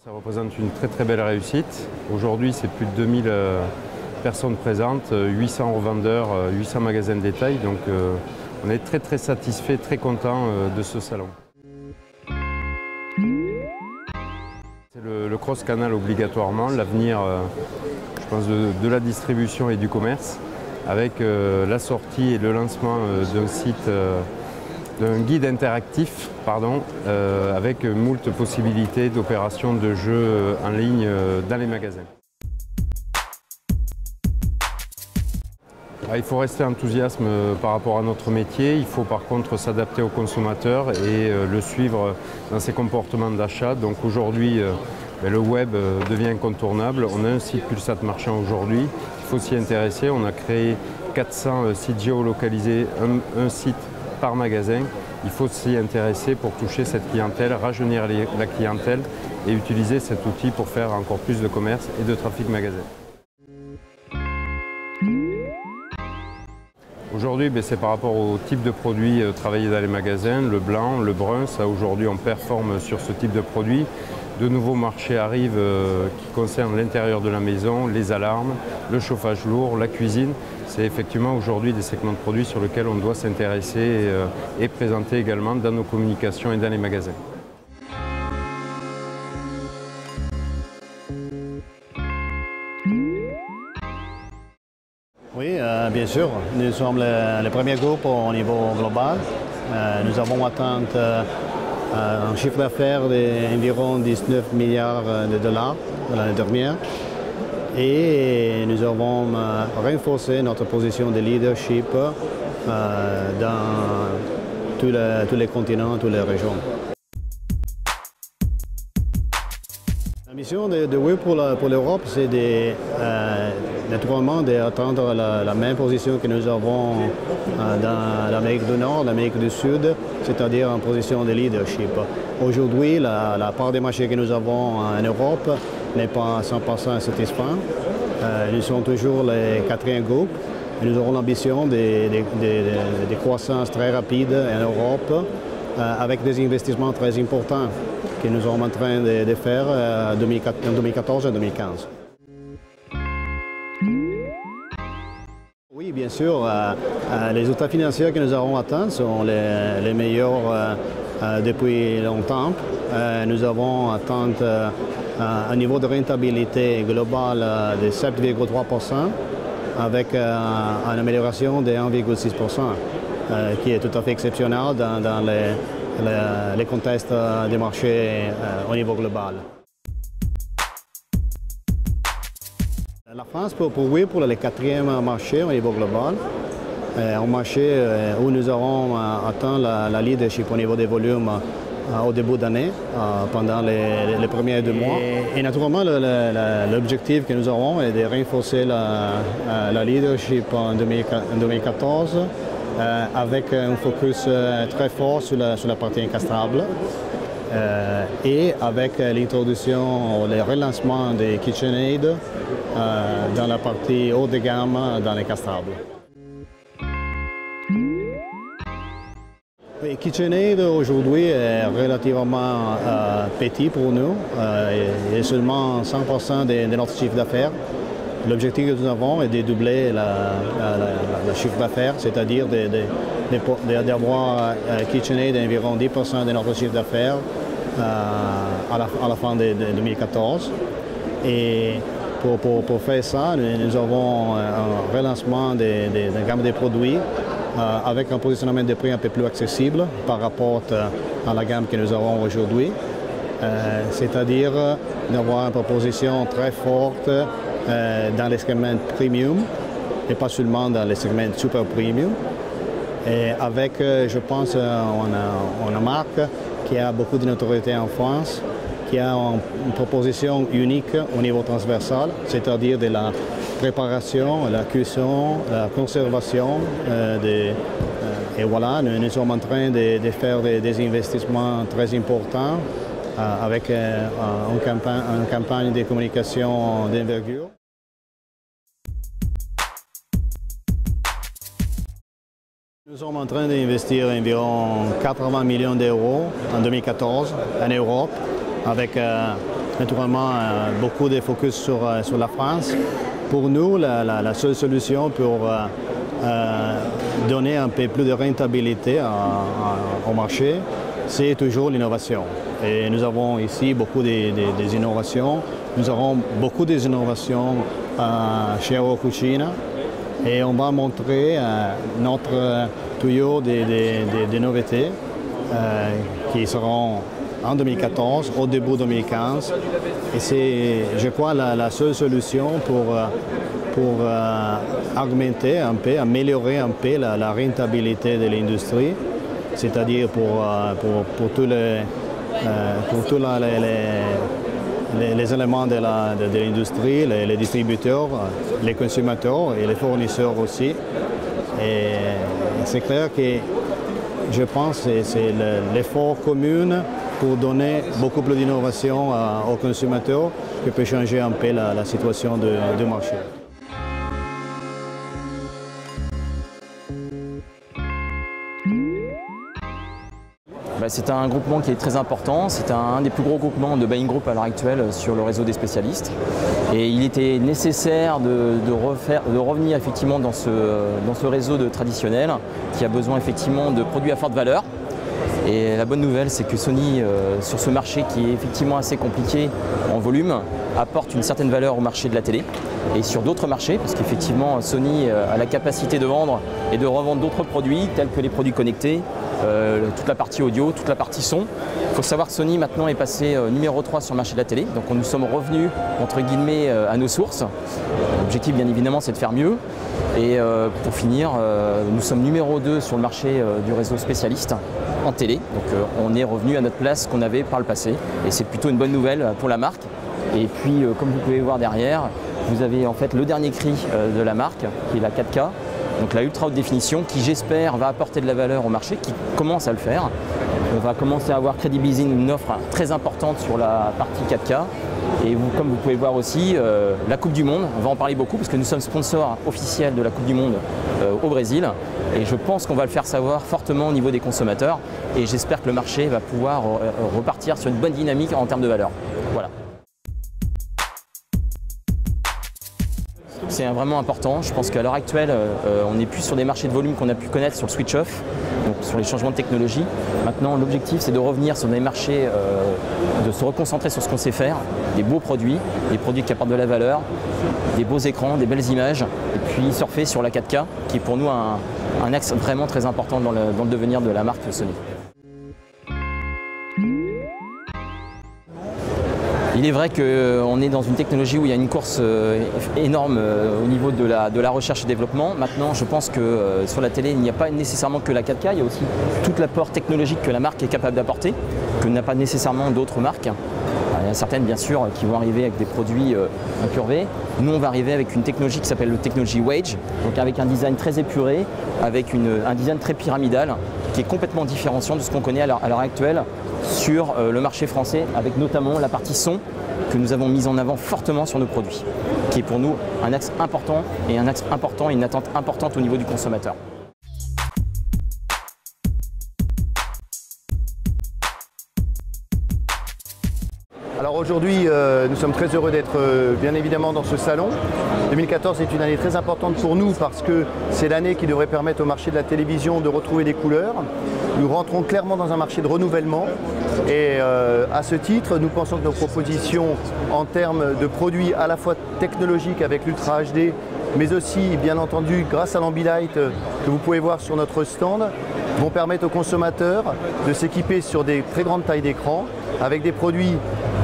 Ça représente une très belle réussite. Aujourd'hui, c'est plus de 2000 personnes présentes, 800 revendeurs, 800 magasins de détail. Donc on est très satisfait, très content de ce salon. C'est le cross-canal obligatoirement, l'avenir je pense de la distribution et du commerce, avec la sortie et le lancement d'un site, d'un guide interactif, avec moult possibilités d'opérations de jeux en ligne dans les magasins. Il faut rester enthousiaste par rapport à notre métier, il faut par contre s'adapter au consommateur et le suivre dans ses comportements d'achat. Donc aujourd'hui, le web devient incontournable. On a un site Pulsat Marchand aujourd'hui, il faut s'y intéresser. On a créé 400 sites géolocalisés, un site par magasin. Il faut s'y intéresser pour toucher cette clientèle, rajeunir la clientèle et utiliser cet outil pour faire encore plus de commerce et de trafic magasin. Aujourd'hui, c'est par rapport au type de produits travaillés dans les magasins, le blanc, le brun, ça aujourd'hui on performe sur ce type de produit. De nouveaux marchés arrivent qui concernent l'intérieur de la maison, les alarmes, le chauffage lourd, la cuisine. C'est effectivement aujourd'hui des segments de produits sur lesquels on doit s'intéresser et présenter également dans nos communications et dans les magasins. Oui, bien sûr. Nous sommes le premier groupe au niveau global. Nous avons atteint un chiffre d'affaires d'environ 19 milliards de dollars l'année dernière. Et nous avons renforcé notre position de leadership dans tous les continents, toutes les régions. La mission de WIP pour l'Europe, c'est naturellement d'atteindre la même position que nous avons dans l'Amérique du Nord, l'Amérique du Sud, c'est-à-dire en position de leadership. Aujourd'hui, la part des marchés que nous avons en Europe n'est pas 100% satisfaisante. Nous sommes toujours le quatrième groupe et nous aurons l'ambition de croissance très rapide en Europe avec des investissements très importants que nous sommes en train de faire en 2014 et 2015. Oui, bien sûr, les résultats financiers que nous avons atteints sont les meilleurs depuis longtemps. Nous avons atteint un niveau de rentabilité globale de 7,3% avec une amélioration de 1,6%, qui est tout à fait exceptionnel dans les contextes des marchés au niveau global. La France, pour le quatrième marché au niveau global, un marché où nous aurons atteint la leadership au niveau des volumes au début d'année, pendant les premiers 2 mois. Et naturellement, l'objectif que nous aurons est de renforcer la leadership en 2014 avec un focus très fort sur la partie incastrable et avec l'introduction, le relancement des KitchenAid dans la partie haut de gamme dans les castrables. KitchenAid aujourd'hui est relativement petit pour nous, et seulement 100% de notre chiffre d'affaires. L'objectif que nous avons est de doubler le chiffre d'affaires, c'est-à-dire d'avoir KitchenAid d'environ 10% de notre chiffre d'affaires à la fin de 2014. Et pour faire ça, nous avons un relancement de gamme de produits avec un positionnement de prix un peu plus accessible par rapport à la gamme que nous avons aujourd'hui. C'est-à-dire d'avoir une proposition très forte dans les segments premium et pas seulement dans les segments super premium. Et avec, je pense, une marque qui a beaucoup de notoriété en France, qui a une proposition unique au niveau transversal, c'est-à-dire de la préparation, la cuisson, la conservation. Et voilà, nous sommes en train de faire des investissements très importants avec une campagne de communication d'envergure. Nous sommes en train d'investir environ 80 millions d'euros en 2014 en Europe, avec naturellement beaucoup de focus sur la France. Pour nous, la seule solution pour donner un peu plus de rentabilité au marché, c'est toujours l'innovation. Et nous avons ici beaucoup des innovations. Nous avons beaucoup d'innovations chez Auro Cucina et on va montrer notre tuyau des nouveautés qui seront en 2014, au début 2015. Et c'est, je crois, la seule solution pour augmenter un peu, améliorer un peu la rentabilité de l'industrie, c'est-à-dire pour tous les éléments de l'industrie, les distributeurs, les consommateurs et les fournisseurs aussi. Et c'est clair que je pense que c'est l'effort commun pour donner beaucoup plus d'innovation aux consommateurs qui peut changer un peu la situation du marché. C'est un groupement qui est très important, c'est un des plus gros groupements de buying group à l'heure actuelle sur le réseau des spécialistes. Et il était nécessaire de revenir effectivement dans ce réseau traditionnel qui a besoin effectivement de produits à forte valeur. Et la bonne nouvelle, c'est que Sony, sur ce marché qui est effectivement assez compliqué en volume, apporte une certaine valeur au marché de la télé et sur d'autres marchés, parce qu'effectivement Sony a la capacité de vendre et de revendre d'autres produits tels que les produits connectés, toute la partie audio, toute la partie son. Il faut savoir que Sony maintenant est passé numéro 3 sur le marché de la télé, donc nous sommes revenus entre guillemets à nos sources. L'objectif bien évidemment c'est de faire mieux. Et pour finir, nous sommes numéro 2 sur le marché du réseau spécialiste en télé. Donc on est revenu à notre place qu'on avait par le passé et c'est plutôt une bonne nouvelle pour la marque. Et puis comme vous pouvez voir derrière, vous avez en fait le dernier cri de la marque qui est la 4K. Donc la ultra haute définition qui j'espère va apporter de la valeur au marché, qui commence à le faire. On va commencer à avoir crédibilisé une offre très importante sur la partie 4K. Et comme vous pouvez le voir aussi, la Coupe du Monde, on va en parler beaucoup parce que nous sommes sponsors officiels de la Coupe du Monde au Brésil. Et je pense qu'on va le faire savoir fortement au niveau des consommateurs. Et j'espère que le marché va pouvoir repartir sur une bonne dynamique en termes de valeur. Voilà. C'est vraiment important. Je pense qu'à l'heure actuelle, on n'est plus sur des marchés de volume qu'on a pu connaître sur le switch-off, donc sur les changements de technologie. Maintenant, l'objectif, c'est de revenir sur des marchés, de se reconcentrer sur ce qu'on sait faire, des beaux produits, des produits qui apportent de la valeur, des beaux écrans, des belles images, et puis surfer sur la 4K, qui est pour nous un axe vraiment très important dans le devenir de la marque Sony. Il est vrai qu'on est dans une technologie où il y a une course énorme au niveau de la recherche et développement. Maintenant, je pense que sur la télé, il n'y a pas nécessairement que la 4K, il y a aussi tout l'apport technologique que la marque est capable d'apporter, que n'a pas nécessairement d'autres marques. Il y a certaines, bien sûr, qui vont arriver avec des produits incurvés. Nous, on va arriver avec une technologie qui s'appelle le Technology Wedge, donc avec un design très épuré, avec un design très pyramidal, qui est complètement différenciant de ce qu'on connaît à l'heure actuelle sur le marché français, avec notamment la partie son que nous avons mise en avant fortement sur nos produits, qui est pour nous un axe important et une attente importante au niveau du consommateur. Alors aujourd'hui, nous sommes très heureux d'être bien évidemment dans ce salon. 2014 est une année très importante pour nous parce que c'est l'année qui devrait permettre au marché de la télévision de retrouver des couleurs. Nous rentrons clairement dans un marché de renouvellement et à ce titre, nous pensons que nos propositions en termes de produits à la fois technologiques avec l'Ultra HD, mais aussi bien entendu grâce à l'Ambilight que vous pouvez voir sur notre stand, vont permettre aux consommateurs de s'équiper sur des très grandes tailles d'écran avec des produits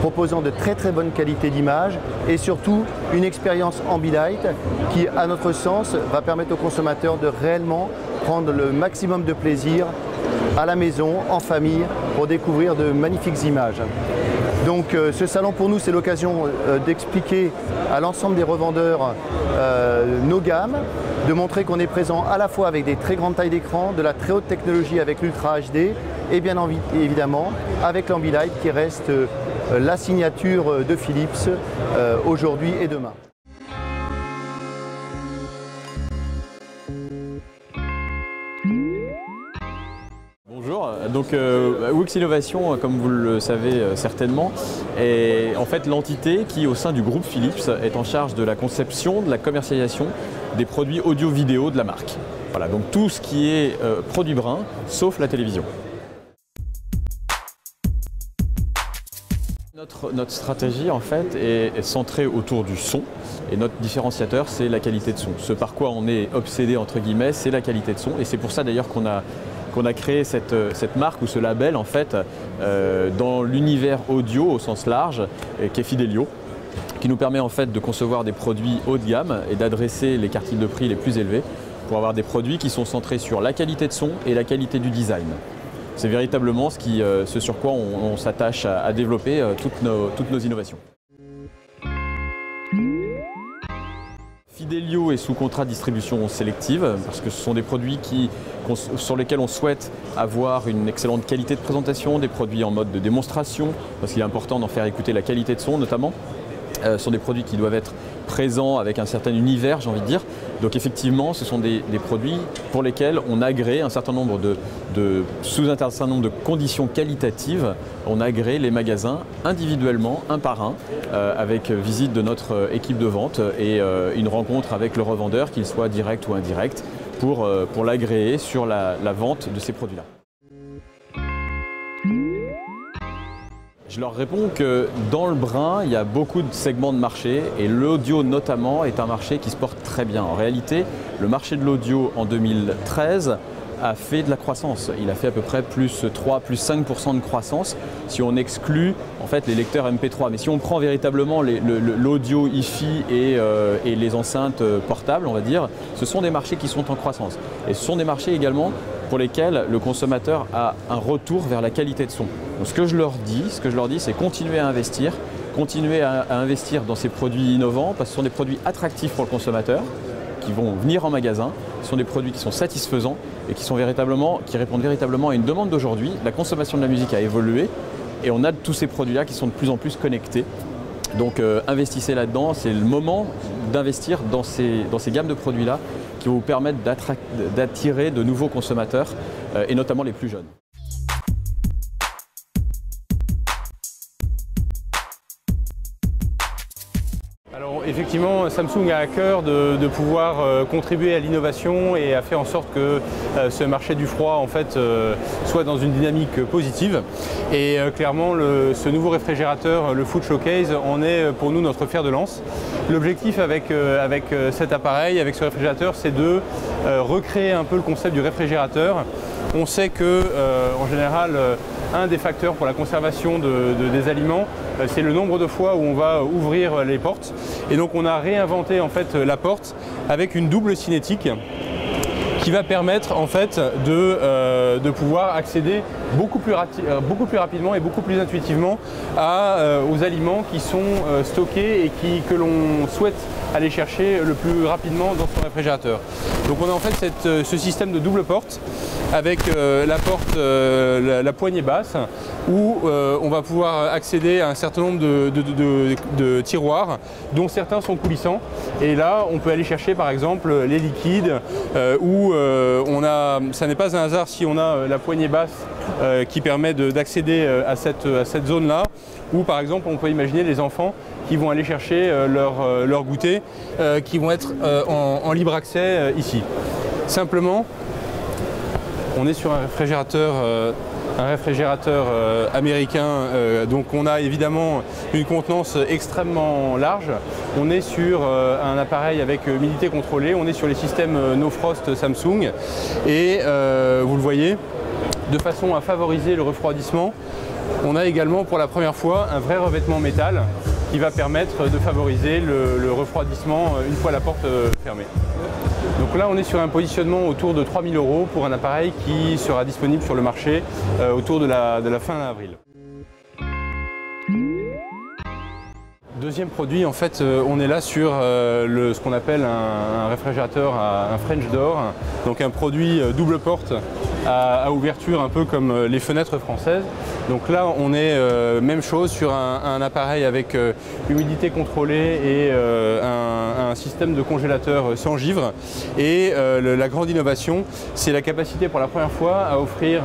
proposant de très bonne qualité d'image et surtout une expérience Ambilight qui, à notre sens, va permettre aux consommateurs de réellement prendre le maximum de plaisir à la maison, en famille, pour découvrir de magnifiques images. Donc ce salon pour nous c'est l'occasion d'expliquer à l'ensemble des revendeurs nos gammes, de montrer qu'on est présent à la fois avec des très grandes tailles d'écran, de la très haute technologie avec l'Ultra HD et bien évidemment avec l'Ambilight qui reste la signature de Philips aujourd'hui et demain. Donc Wux Innovation, comme vous le savez certainement, est en fait l'entité qui, au sein du groupe Philips, est en charge de la conception, de la commercialisation des produits audio-vidéo de la marque. Voilà, donc tout ce qui est produit brun, sauf la télévision. Notre stratégie en fait est centrée autour du son et notre différenciateur c'est la qualité de son. Ce par quoi on est obsédé entre guillemets, c'est la qualité de son et c'est pour ça d'ailleurs qu'on a créé cette marque ou ce label en fait dans l'univers audio au sens large qui est Fidelio, qui nous permet en fait de concevoir des produits haut de gamme et d'adresser les quartiles de prix les plus élevés pour avoir des produits qui sont centrés sur la qualité de son et la qualité du design. C'est véritablement ce sur quoi on s'attache à développer toutes nos innovations. Fidelio est sous contrat de distribution sélective parce que ce sont des produits sur lesquels on souhaite avoir une excellente qualité de présentation, des produits en mode de démonstration, parce qu'il est important d'en faire écouter la qualité de son notamment. Ce sont des produits qui doivent être présents avec un certain univers, j'ai envie de dire. Donc effectivement, ce sont des produits pour lesquels on agrée un certain nombre sous un certain nombre de conditions qualitatives, on agrée les magasins individuellement, un par un, avec visite de notre équipe de vente et une rencontre avec le revendeur, qu'il soit direct ou indirect, pour l'agréer sur la vente de ces produits-là. Je leur réponds que dans le brun, il y a beaucoup de segments de marché et l'audio notamment est un marché qui se porte très bien. En réalité, le marché de l'audio en 2013 a fait de la croissance. Il a fait à peu près plus 3, plus 5% de croissance si on exclut en fait les lecteurs MP3. Mais si on prend véritablement l'audio hi-fi et les enceintes portables, on va dire, ce sont des marchés qui sont en croissance. Et ce sont des marchés également pour lesquels le consommateur a un retour vers la qualité de son. Donc ce que je leur dis, c'est continuer à investir dans ces produits innovants parce que ce sont des produits attractifs pour le consommateur qui vont venir en magasin. Ce sont des produits qui sont satisfaisants et qui répondent véritablement à une demande d'aujourd'hui. La consommation de la musique a évolué et on a tous ces produits-là qui sont de plus en plus connectés. Donc investissez là-dedans, c'est le moment d'investir dans ces gammes de produits-là qui vont vous permettre d'attirer de nouveaux consommateurs et notamment les plus jeunes. Alors effectivement, Samsung a à cœur de pouvoir contribuer à l'innovation et à faire en sorte que ce marché du froid en fait, soit dans une dynamique positive. Et clairement, ce nouveau réfrigérateur, le Food Showcase, en est pour nous notre fer de lance. L'objectif avec cet appareil, avec ce réfrigérateur, c'est de recréer un peu le concept du réfrigérateur. On sait que, en général, un des facteurs pour la conservation des aliments, c'est le nombre de fois où on va ouvrir les portes. Et donc on a réinventé en fait la porte avec une double cinétique qui va permettre en fait de pouvoir accéder beaucoup plus rapidement et beaucoup plus intuitivement aux aliments qui sont stockés et que l'on souhaite aller chercher le plus rapidement dans son réfrigérateur. Donc on a en fait ce système de double porte avec la porte, la poignée basse où on va pouvoir accéder à un certain nombre de tiroirs dont certains sont coulissants et là on peut aller chercher par exemple les liquides où ça n'est pas un hasard si on a la poignée basse qui permet d'accéder à cette zone-là, ou par exemple on peut imaginer les enfants qui vont aller chercher leur goûter, qui vont être en libre accès ici. Simplement, on est sur un réfrigérateur américain, donc on a évidemment une contenance extrêmement large. On est sur un appareil avec humidité contrôlée, on est sur les systèmes No Frost Samsung et vous le voyez, de façon à favoriser le refroidissement, on a également pour la première fois un vrai revêtement métal qui va permettre de favoriser le refroidissement une fois la porte fermée. Donc là on est sur un positionnement autour de 3 000 € pour un appareil qui sera disponible sur le marché autour de la fin avril. Deuxième produit, en fait, on est là sur ce qu'on appelle un réfrigérateur, un French Door, donc un produit double porte à ouverture, un peu comme les fenêtres françaises. Donc là, on est même chose sur un appareil avec humidité contrôlée et un système de congélateur sans givre. Et la grande innovation, c'est la capacité pour la première fois à offrir,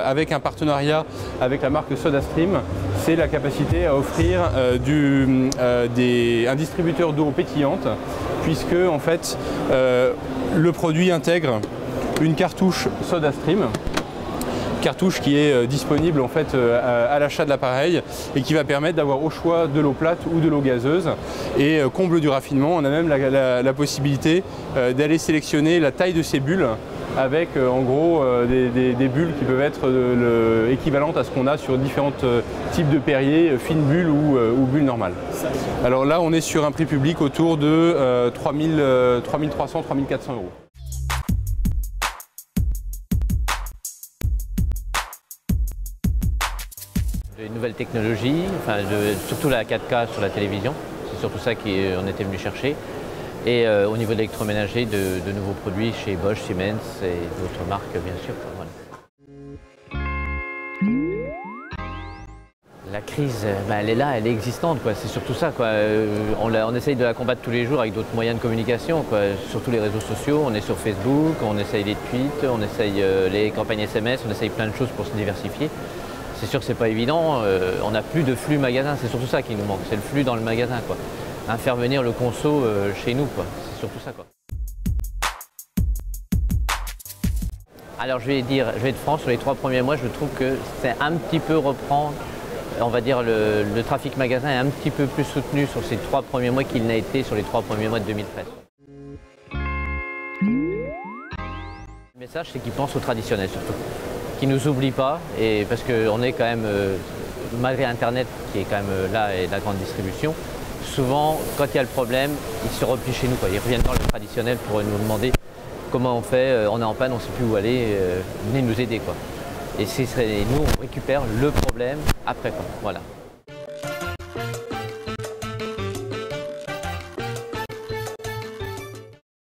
avec un partenariat avec la marque SodaStream, c'est la capacité à offrir un distributeur d'eau pétillante, puisque en fait, le produit intègre une cartouche SodaStream, cartouche qui est disponible en fait à l'achat de l'appareil et qui va permettre d'avoir au choix de l'eau plate ou de l'eau gazeuse. Et comble du raffinement, on a même la possibilité d'aller sélectionner la taille de ces bulles avec en gros des bulles qui peuvent être équivalentes à ce qu'on a sur différents types de Perrier, fines bulles ou bulles normales. Alors là, on est sur un prix public autour de 3 300 3 400 euros. Une nouvelle technologie, surtout la 4K sur la télévision, c'est surtout ça qu'on était venu chercher. Et au niveau de l'électroménager, de nouveaux produits chez Bosch, Siemens et d'autres marques bien sûr. Voilà. La crise, elle est là, elle est existante, c'est surtout ça. On essaye de la combattre tous les jours avec d'autres moyens de communication, surtout les réseaux sociaux. On est sur Facebook, on essaye les tweets, on essaye les campagnes SMS, on essaye plein de choses pour se diversifier. C'est sûr que c'est pas évident, on n'a plus de flux magasin, c'est surtout ça qui nous manque, c'est le flux dans le magasin. Faire venir le conso chez nous, c'est surtout ça. Alors je vais être franc, sur les 3 premiers mois, je trouve que c'est un petit peu reprendre, on va dire le trafic magasin est un petit peu plus soutenu sur ces 3 premiers mois qu'il n'a été sur les 3 premiers mois de 2013. Le message, c'est qu'ils pensent au traditionnel surtout, qu'ils ne nous oublient pas, et parce qu'on est quand même, malgré Internet qui est quand même là et la grande distribution, souvent quand il y a le problème, ils se replient chez nous, ils reviennent dans le traditionnel pour nous demander comment on fait, on est en panne, on ne sait plus où aller, venez nous aider. Et nous on récupère le problème après. Voilà.